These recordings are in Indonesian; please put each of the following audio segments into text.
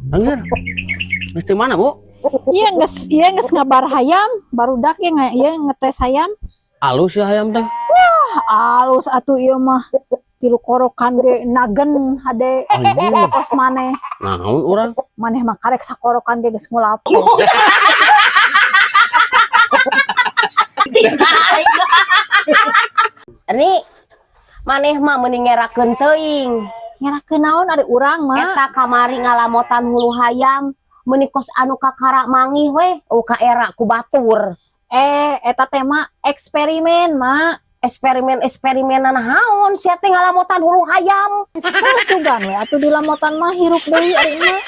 Anjir. Mesti mana, Bu? Iya nges ngabar hayam, barudak ya ngetes hayam. Alus ya ayam teh. Alus atuh ieu mah. Tilu korokan ge nagen hade kos maneh. Naon urang? Maneh mah karek sakorokan ge geus ngulap. Ri, maneh mah mending ngerakeun teuing. Ngerakeun naon ari urang mah? Eta kamari ngalamotan hulu hayam, menikos anu kakara mangih we, ka era ku batur. Eta tema eksperimen mak. Eksperimen-eksperimenan naon sia teh ngalamotan hulu hayam. Sugan we atuh di lamotan mah hirup deui ari mah.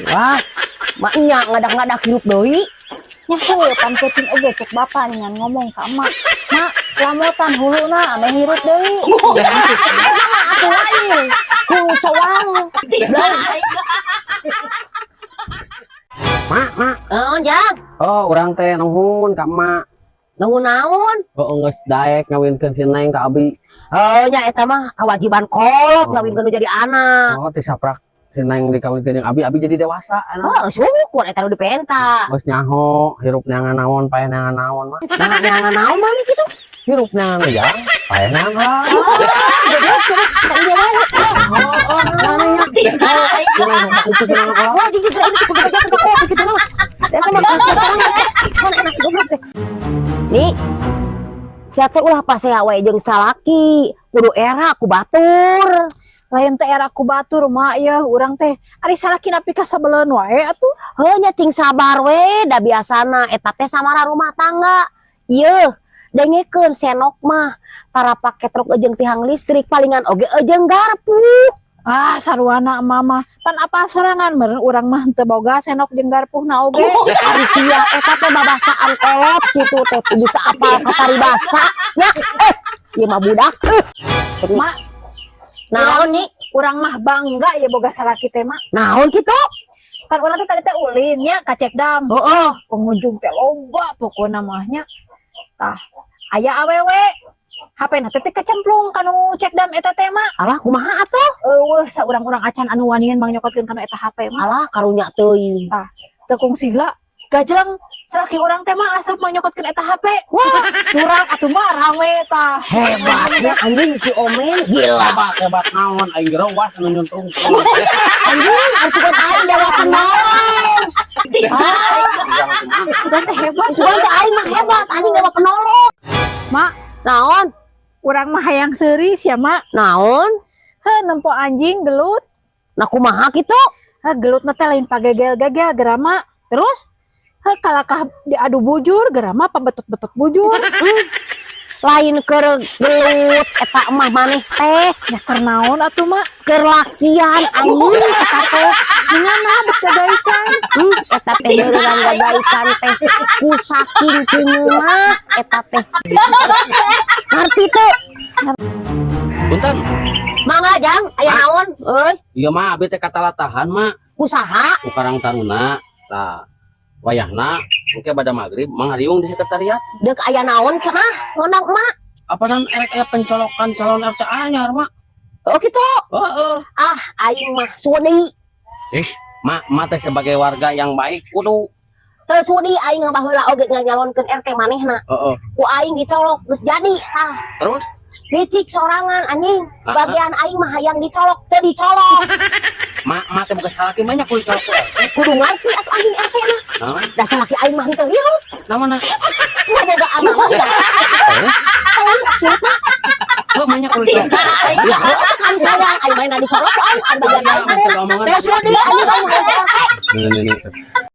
Wah, mak nya ngadak-ngadak hirup deui. Nya heuh pan penting oge cek bapa ningan ngomong ka emak. Mak, lamotan huluna ame hirup deui. Atuh lain. Ku sawang. Mak. Oh, Jang. Oh, urang teh nuhun ka emak. Naon-naon? Oh, geus daek ngawinkeun si Neng ka abi. Oh, nya eta mah kewajiban kolot ngawinkeun jadi anak. Oh, tisaprak si Neng dikawinkeun jeung abi jadi dewasa. Oh, syukur eta nu dipenta. Geus nyaho, hirup neangan naon, paeh neangan naon mah. Nah, neangan naon mah kitu? Hirup neangan ujang, paeh neangan. Nih, siapa ulah pasea wae jeung salaki, kudu era ku batur. Lain teh era ku batur mak ya urang teh ari salaki nepi ka sabeleun wae atuh. Heuh nya cing sabar we, da biasana eta teh samara rumah tangga. Ieu, dengekeun senok mah tara pake truk ejeung tihang listrik palingan oge ejeung garpu. Ah saruana mama pan apa sorangan meureun urang mah teu boga senok jeung garpuhna oge. Ari sia eta teh babasaan kolot kitu teh bisa apal ka paribasa nya. Ieu mah budak. Mak, naon nih? Urang mah bangga ya boga salaki teh mak. Naon kitu? Kan urang teh tadi teh ulin nya ka Cekdam. Heeh. Pengunjung teh loba pokona mah nya. Tah, aya awewe HP na teh kecemplung kanu Cekdam eta teh mah. Alah kumaha atuh? Eueuh saurang-urang acan anu wanian Mang nyokotkeun kanu eta HP mah. Alah karunya teuing. Tah, teu kungsila gajlang salaki urang teh mah asup Mang nyokotkeun eta HP. Wah, surang atuh mah rame tah. Hebatnya anjing si Omen gila. Hebat naon aing gerowah anu nyuntung. Anjing harus ikut aing jawaban naon. Sudah teh hebat. Cuman teh aing mah hebat anjing dewa penolong. Mak, Naon? urang mah hayang seuris ya mak. Naon? Heh nempo anjing gelut. Nah kumaha kitu? Heh gelut na teh lain pagegel-gegel gerama. Terus heh kalakah diadu bujur gerama apa betot-betot bujur. Lain keur gelut eta emah maneh teh Ya keur naon atuh mak? keur lakian anjing eta teh. Gimana bet gagaikan? Eta teh meureun gagaikan teh ku saking keungeunah eta teh. Ngarti teu? Punten. Mangga Jang, aya naon? Euy, Ieu mah abi teh katalatahan mak. kusaha? Ku Karang Taruna. Tah, wayahna engke bada magrib mangariung di sekretariat. Deuk aya naon cenah ngondang emak? Apaan erek aya pencolokan calon RT anyar mak. Oh kitu. Heeh. Ah, aing mah sudi. Mak teh sebagai warga yang baik kudu. Teu sudi aing baheula oge nyalonkeun RT manehna. Heeh. Ku aing dicolok geus jadi tah. Terus Licik sorangan anjing. Bagian aing mah hayang dicolok teu dicolok. mak teh boga salaki banyak kudu colok. Kudu ngarti atuh anjing RT na. Naon? Da salaki aing mah henteu hirup. Namana? Nggak boga anak mah sia. Cerita. Oh, banyak kudu colok. Ya, sekali sayang aing main dicolok aing bagian aing. Betul omongan. Teu sudi anjing aing mah RT. Nih.